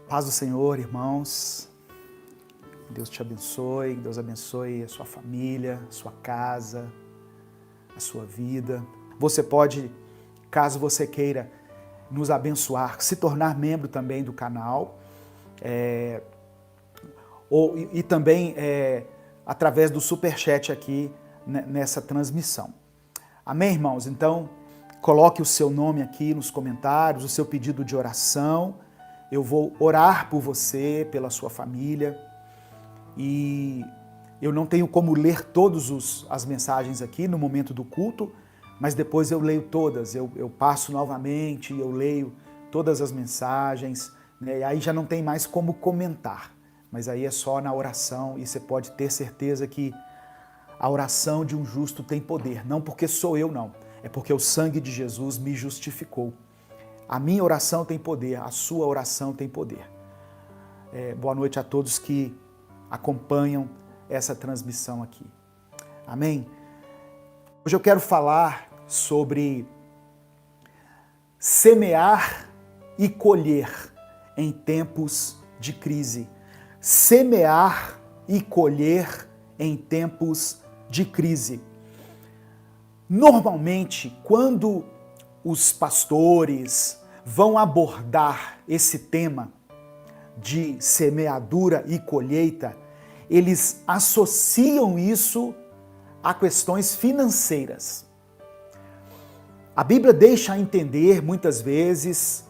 Paz do Senhor, irmãos. Deus te abençoe, Deus abençoe a sua família, a sua casa, a sua vida. Você pode, caso você queira nos abençoar, se tornar membro também do canal, e também através do superchat aqui nessa transmissão. Amém, irmãos? Então, coloque o seu nome aqui nos comentários, o seu pedido de oração. Eu vou orar por você, pela sua família, e eu não tenho como ler todas as mensagens aqui no momento do culto, mas depois eu leio todas, eu passo novamente, eu leio todas as mensagens, né? E aí já não tem mais como comentar, mas aí é só na oração, e você pode ter certeza que a oração de um justo tem poder, não porque sou eu não, é porque o sangue de Jesus me justificou. A minha oração tem poder, a sua oração tem poder. Boa noite a todos que acompanham essa transmissão aqui. Amém? Hoje eu quero falar sobre semear e colher em tempos de crise. Semear e colher em tempos de crise. Normalmente, quando os pastores vão abordar esse tema de semeadura e colheita, eles associam isso a questões financeiras. A Bíblia deixa a entender muitas vezes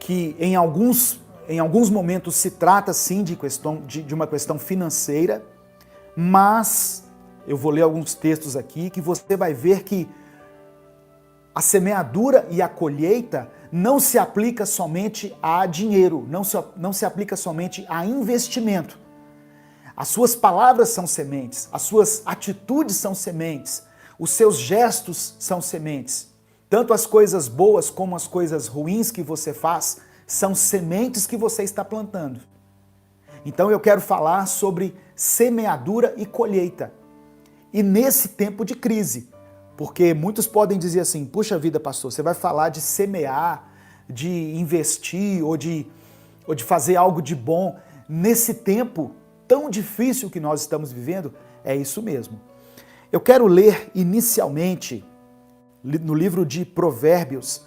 que em alguns momentos se trata sim de uma questão financeira, mas eu vou ler alguns textos aqui que você vai ver que a semeadura e a colheita não se aplica somente a dinheiro, não se aplica somente a investimento. As suas palavras são sementes, as suas atitudes são sementes, os seus gestos são sementes. Tanto as coisas boas como as coisas ruins que você faz são sementes que você está plantando. Então eu quero falar sobre semeadura e colheita. E nesse tempo de crise, porque muitos podem dizer assim, puxa vida, pastor, você vai falar de semear, de investir ou de fazer algo de bom nesse tempo tão difícil que nós estamos vivendo? É isso mesmo. Eu quero ler inicialmente no livro de Provérbios,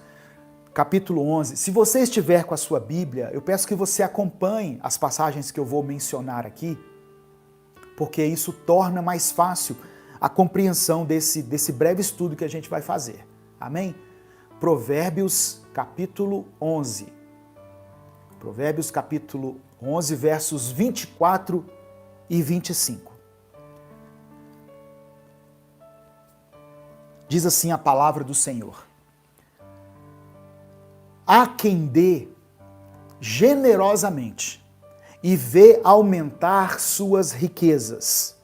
capítulo 11. Se você estiver com a sua Bíblia, eu peço que você acompanhe as passagens que eu vou mencionar aqui, porque isso torna mais fácil a compreensão desse breve estudo que a gente vai fazer. Amém? Provérbios capítulo 11. Provérbios capítulo 11, versos 24 e 25. Diz assim a palavra do Senhor: há quem dê generosamente e vê aumentar suas riquezas.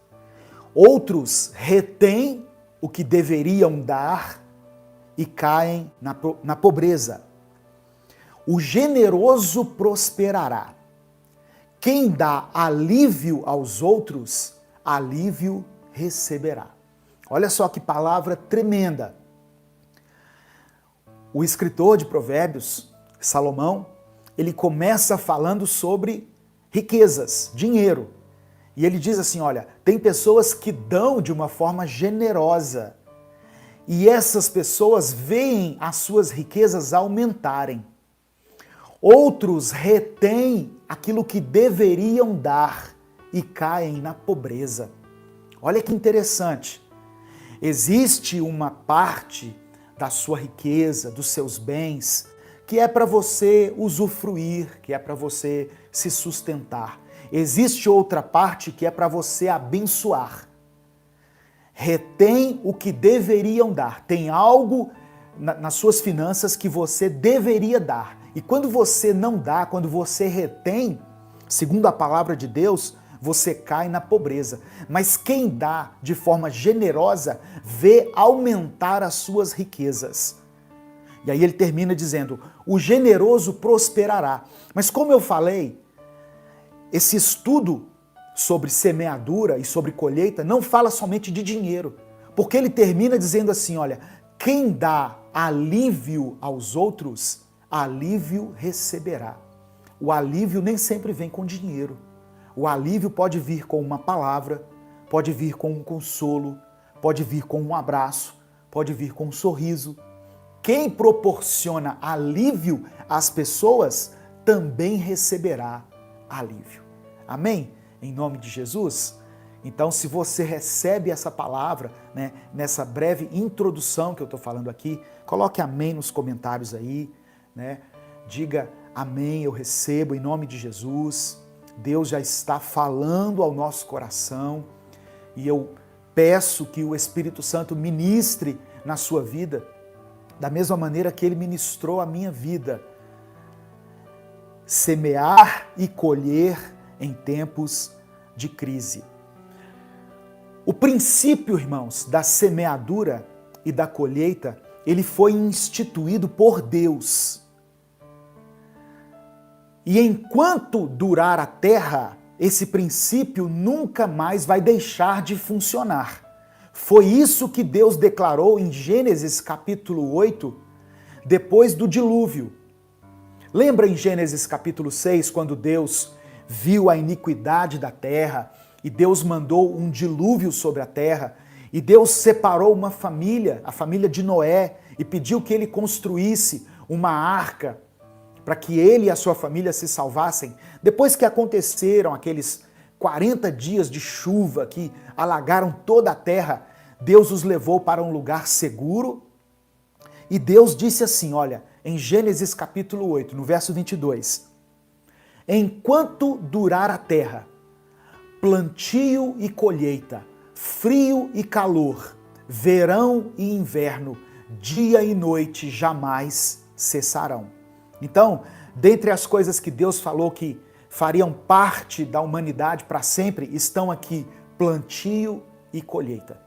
Outros retêm o que deveriam dar e caem na pobreza. O generoso prosperará. Quem dá alívio aos outros, alívio receberá. Olha só que palavra tremenda. O escritor de Provérbios, Salomão, ele começa falando sobre riquezas, dinheiro. E ele diz assim, olha, tem pessoas que dão de uma forma generosa e essas pessoas veem as suas riquezas aumentarem. Outros retêm aquilo que deveriam dar e caem na pobreza. Olha que interessante. Existe uma parte da sua riqueza, dos seus bens, que é para você usufruir, que é para você se sustentar. Existe outra parte que é para você abençoar. Retém o que deveriam dar. Tem algo nas suas finanças que você deveria dar. E quando você não dá, quando você retém, segundo a palavra de Deus, você cai na pobreza. Mas quem dá de forma generosa, vê aumentar as suas riquezas. E aí ele termina dizendo, o generoso prosperará. Mas como eu falei, esse estudo sobre semeadura e sobre colheita não fala somente de dinheiro, porque ele termina dizendo assim, olha, quem dá alívio aos outros, alívio receberá. O alívio nem sempre vem com dinheiro. O alívio pode vir com uma palavra, pode vir com um consolo, pode vir com um abraço, pode vir com um sorriso. Quem proporciona alívio às pessoas também receberá alívio. Amém? Em nome de Jesus? Então, se você recebe essa palavra, né, nessa breve introdução que eu estou falando aqui, coloque amém nos comentários aí, né? Diga amém, eu recebo em nome de Jesus. Deus já está falando ao nosso coração e eu peço que o Espírito Santo ministre na sua vida da mesma maneira que ele ministrou a minha vida. Semear e colher em tempos de crise. O princípio, irmãos, da semeadura e da colheita, ele foi instituído por Deus. E enquanto durar a terra, esse princípio nunca mais vai deixar de funcionar. Foi isso que Deus declarou em Gênesis capítulo 8, depois do dilúvio. Lembra em Gênesis capítulo 6, quando Deus viu a iniquidade da terra e Deus mandou um dilúvio sobre a terra e Deus separou uma família, a família de Noé, e pediu que ele construísse uma arca para que ele e a sua família se salvassem. Depois que aconteceram aqueles 40 dias de chuva que alagaram toda a terra, Deus os levou para um lugar seguro e Deus disse assim, olha, em Gênesis capítulo 8, no verso 22, enquanto durar a terra, plantio e colheita, frio e calor, verão e inverno, dia e noite jamais cessarão. Então, dentre as coisas que Deus falou que fariam parte da humanidade para sempre, estão aqui plantio e colheita.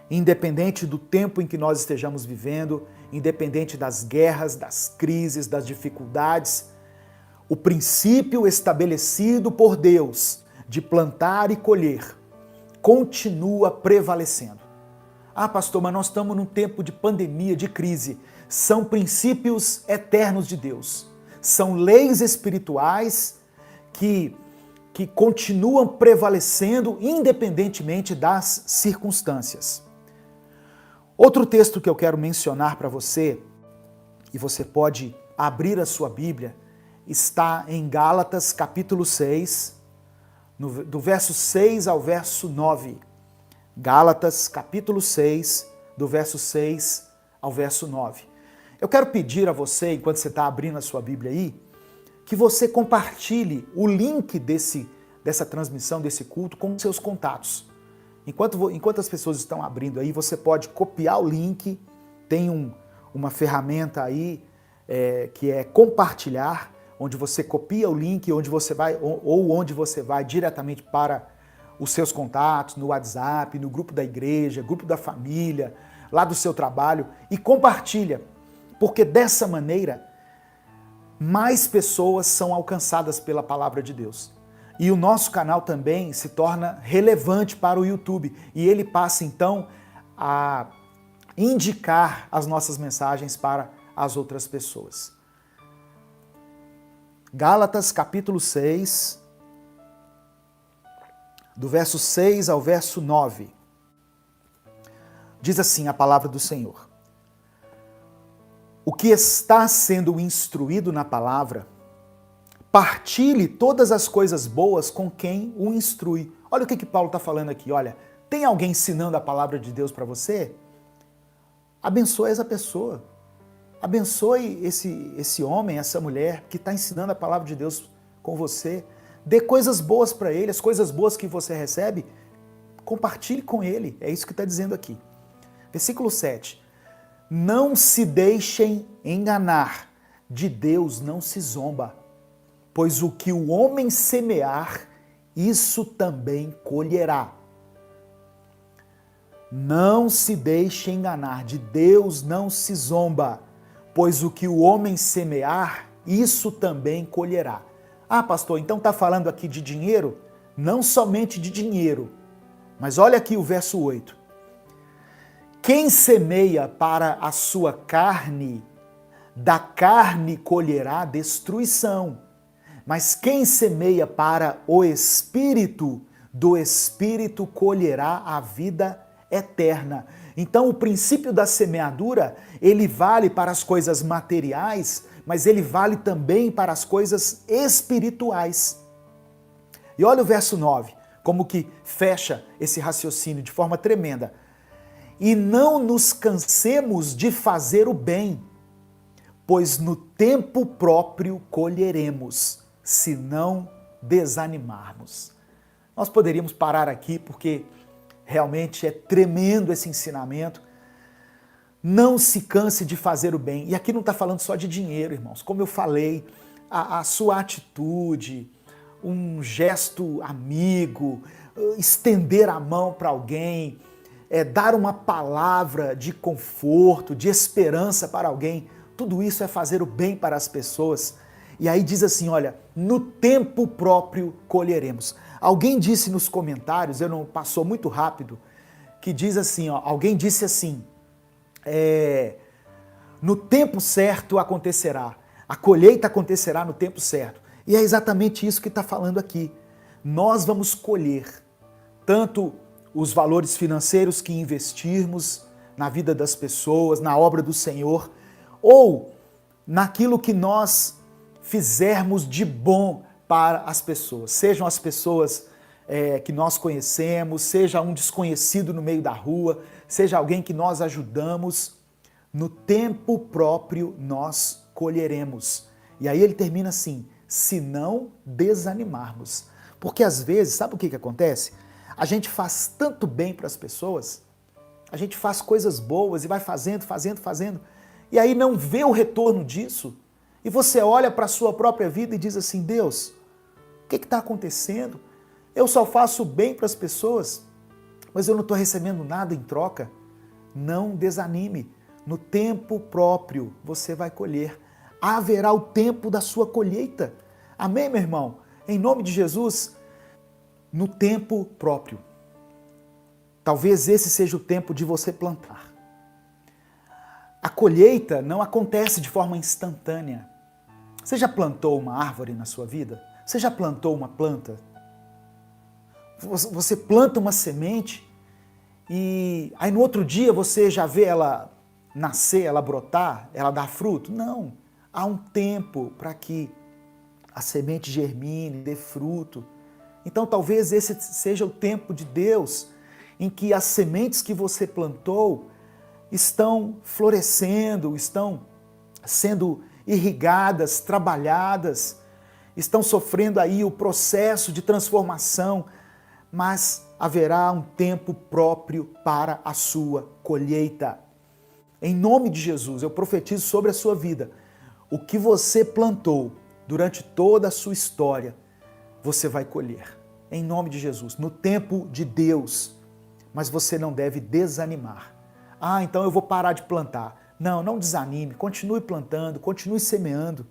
Independente do tempo em que nós estejamos vivendo, independente das guerras, das crises, das dificuldades, o princípio estabelecido por Deus de plantar e colher continua prevalecendo. Ah, pastor, mas nós estamos num tempo de pandemia, de crise. São princípios eternos de Deus. São leis espirituais que continuam prevalecendo independentemente das circunstâncias. Outro texto que eu quero mencionar para você, e você pode abrir a sua Bíblia, está em Gálatas capítulo 6, do verso 6 ao verso 9. Gálatas capítulo 6, do verso 6 ao verso 9. Eu quero pedir a você, enquanto você está abrindo a sua Bíblia aí, que você compartilhe o link dessa transmissão, desse culto, com seus contatos. Enquanto as pessoas estão abrindo aí, você pode copiar o link, tem uma ferramenta aí que é compartilhar, onde você copia o link, onde você vai diretamente para os seus contatos, no WhatsApp, no grupo da igreja, grupo da família, lá do seu trabalho, e compartilha, porque dessa maneira mais pessoas são alcançadas pela palavra de Deus. E o nosso canal também se torna relevante para o YouTube, e ele passa então a indicar as nossas mensagens para as outras pessoas. Gálatas capítulo 6, do verso 6 ao verso 9. Diz assim a palavra do Senhor: o que está sendo instruído na palavra, partilhe todas as coisas boas com quem o instrui. Olha o que Paulo está falando aqui. Olha, tem alguém ensinando a palavra de Deus para você? Abençoe essa pessoa. Abençoe esse homem, essa mulher que está ensinando a palavra de Deus com você. Dê coisas boas para ele, as coisas boas que você recebe, compartilhe com ele. É isso que está dizendo aqui. Versículo 7. Não se deixem enganar, de Deus não se zomba, pois o que o homem semear, isso também colherá. Não se deixe enganar, de Deus não se zomba, pois o que o homem semear, isso também colherá. Ah, pastor, então está falando aqui de dinheiro? Não somente de dinheiro, mas olha aqui o verso 8. Quem semeia para a sua carne, Da carne colherá destruição, mas quem semeia para o Espírito, do Espírito colherá a vida eterna. Então o princípio da semeadura, ele vale para as coisas materiais, mas ele vale também para as coisas espirituais. E olha o verso 9, como que fecha esse raciocínio de forma tremenda. E não nos cansemos de fazer o bem, pois no tempo próprio colheremos, se não desanimarmos. Nós poderíamos parar aqui porque realmente é tremendo esse ensinamento. Não se canse de fazer o bem. E aqui não está falando só de dinheiro, irmãos. Como eu falei, a sua atitude, um gesto amigo, estender a mão para alguém, dar uma palavra de conforto, de esperança para alguém, tudo isso é fazer o bem para as pessoas. E aí diz assim, olha, no tempo próprio colheremos. Alguém disse nos comentários, passou muito rápido, que diz assim, alguém disse assim, no tempo certo acontecerá, a colheita acontecerá no tempo certo. E é exatamente isso que está falando aqui. Nós vamos colher tanto os valores financeiros que investirmos na vida das pessoas, na obra do Senhor, ou naquilo que nós fizermos de bom para as pessoas. Sejam as pessoas que nós conhecemos, seja um desconhecido no meio da rua, seja alguém que nós ajudamos, no tempo próprio nós colheremos. E aí ele termina assim, se não desanimarmos. Porque às vezes, sabe o que acontece? A gente faz tanto bem para as pessoas, a gente faz coisas boas e vai fazendo, e aí não vê o retorno disso, e você olha para a sua própria vida e diz assim, Deus, o que está acontecendo? Eu só faço bem para as pessoas, mas eu não estou recebendo nada em troca. Não desanime, no tempo próprio você vai colher. Haverá o tempo da sua colheita. Amém, meu irmão? Em nome de Jesus, no tempo próprio. Talvez esse seja o tempo de você plantar. A colheita não acontece de forma instantânea. Você já plantou uma árvore na sua vida? Você já plantou uma planta? Você planta uma semente e aí no outro dia você já vê ela nascer, ela brotar, ela dar fruto? Não. Há um tempo para que a semente germine, dê fruto. Então talvez esse seja o tempo de Deus em que as sementes que você plantou estão florescendo, estão sendo irrigadas, trabalhadas, estão sofrendo aí o processo de transformação, mas haverá um tempo próprio para a sua colheita. Em nome de Jesus, eu profetizo sobre a sua vida. O que você plantou durante toda a sua história, você vai colher. Em nome de Jesus, no tempo de Deus. Mas você não deve desanimar. Ah, então eu vou parar de plantar. Não, não desanime. Continue plantando, continue semeando.